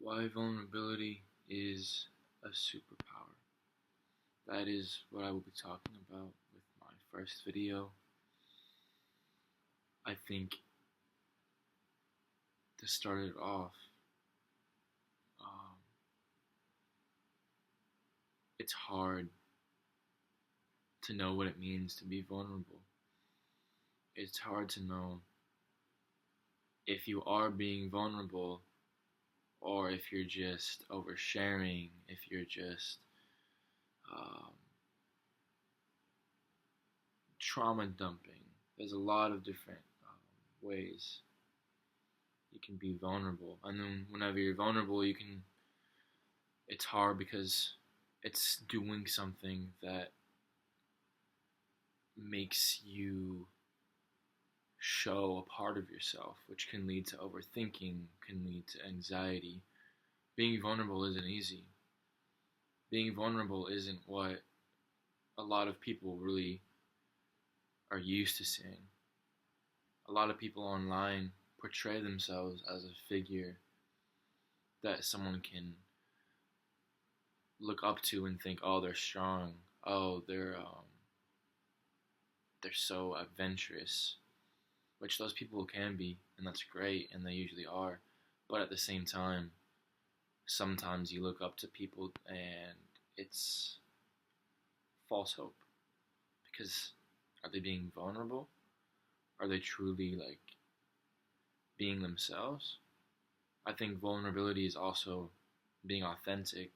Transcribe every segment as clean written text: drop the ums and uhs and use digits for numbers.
Why vulnerability is a superpower. That is what I will be talking about with my first video. I think to start it off, um, it's hard to know what it means to be vulnerable. It's hard to know if you are being vulnerable or if you're just oversharing, if you're just um, trauma dumping. There's a lot of different ways you can be vulnerable. And then whenever you're vulnerable, it's hard because it's doing something that makes you show a part of yourself, which can lead to overthinking, can lead to anxiety. Being vulnerable isn't easy. Being vulnerable isn't what a lot of people really are used to seeing. A lot of people online portray themselves as a figure that someone can look up to and think, oh, they're strong. Oh, they're so adventurous, which those people can be, and that's great, and they usually are. But at the same time, sometimes you look up to people and it's false hope. Because are they being vulnerable? Are they truly being themselves? I think vulnerability is also being authentic,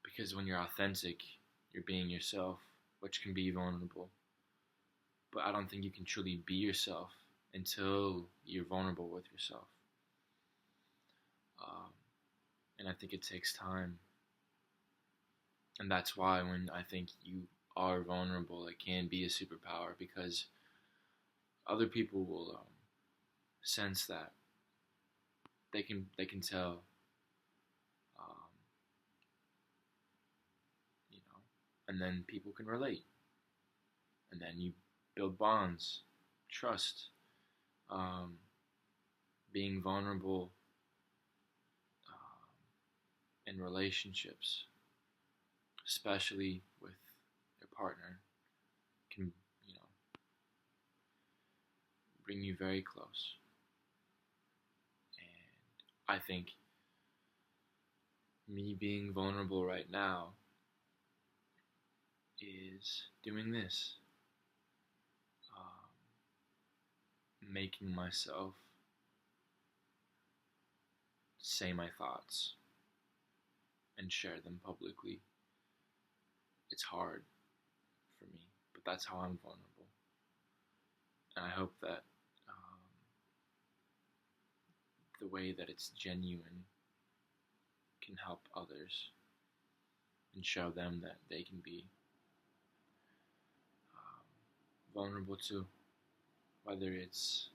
because when you're authentic, you're being yourself, which can be vulnerable. But I don't think you can truly be yourself until you're vulnerable with yourself. And I think it takes time. And that's why when I think you are vulnerable, it can be a superpower, because other people will sense that. They can tell, um, and then people can relate. And then you build bonds, trust, being vulnerable in relationships, especially with your partner, can bring you very close. And I think me being vulnerable right now is doing this, making myself say my thoughts and share them publicly. It's hard for me, but that's how I'm vulnerable. And I hope that the way that it's genuine can help others and show them that they can be vulnerable too. Whether it's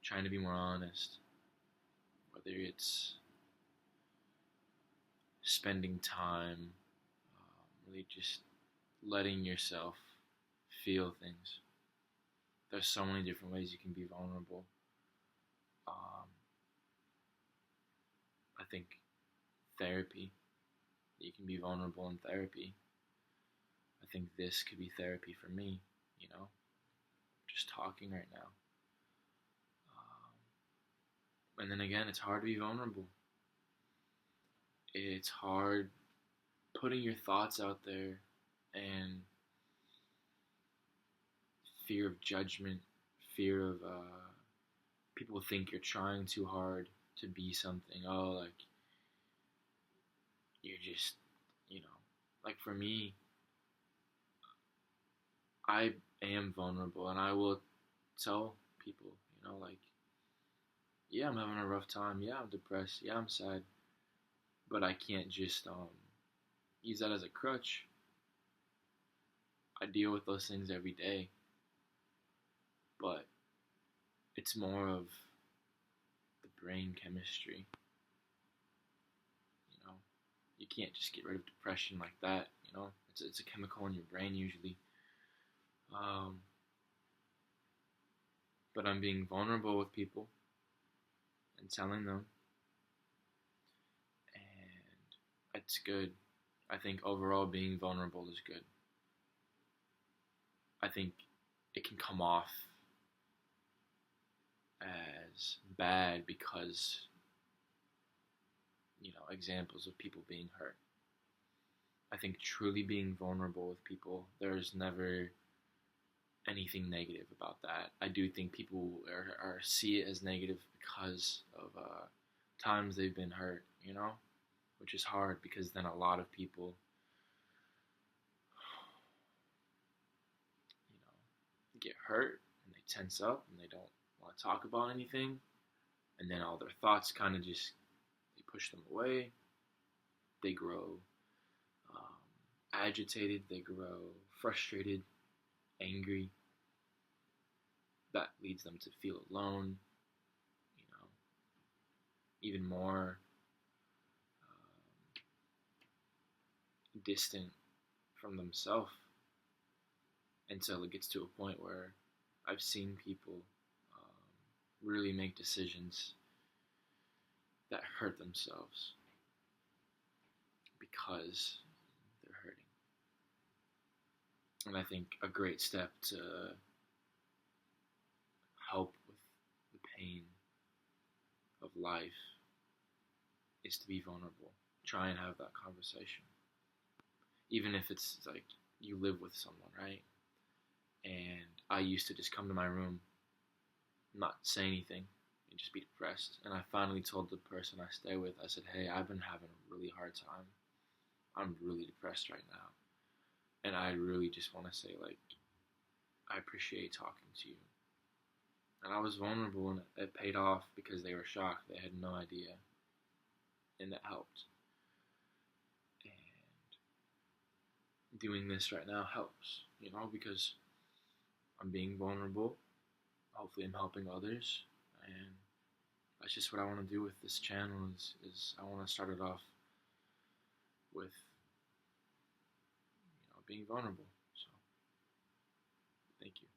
trying to be more honest, whether it's spending time, really just letting yourself feel things. There's so many different ways you can be vulnerable. I think therapy, you can be vulnerable in therapy. I think this could be therapy for me, just talking right now. And then again, it's hard to be vulnerable. It's hard putting your thoughts out there, and fear of judgment, fear of people think you're trying too hard to be something. Oh, you're just, for me, I am vulnerable, and I will tell people, yeah, I'm having a rough time. Yeah, I'm depressed. Yeah, I'm sad. But I can't just use that as a crutch. I deal with those things every day. But it's more of the brain chemistry. You can't just get rid of depression like that. It's a chemical in your brain usually. but I'm being vulnerable with people and telling them, and it's good. I think overall being vulnerable is good. I think it can come off as bad because, examples of people being hurt. I think truly being vulnerable with people, there's never anything negative about that. I do think people are see it as negative because of times they've been hurt, which is hard because then a lot of people, get hurt and they tense up and they don't want to talk about anything, and then all their thoughts kind of just they push them away. They grow agitated, they grow frustrated, angry. That leads them to feel alone, even more distant from themselves, until it gets to a point where I've seen people really make decisions that hurt themselves because they're hurting. And I think a great step to help with the pain of life is to be vulnerable. Try and have that conversation. Even if it's like you live with someone, right? And I used to just come to my room, not say anything, and just be depressed. And I finally told the person I stay with, I said, hey, I've been having a really hard time. I'm really depressed right now. And I really just want to say, I appreciate talking to you. And I was vulnerable, and it paid off because they were shocked. They had no idea. And that helped. And doing this right now helps, because I'm being vulnerable. Hopefully I'm helping others. And that's just what I want to do with this channel is I want to start it off with, being vulnerable. So, thank you.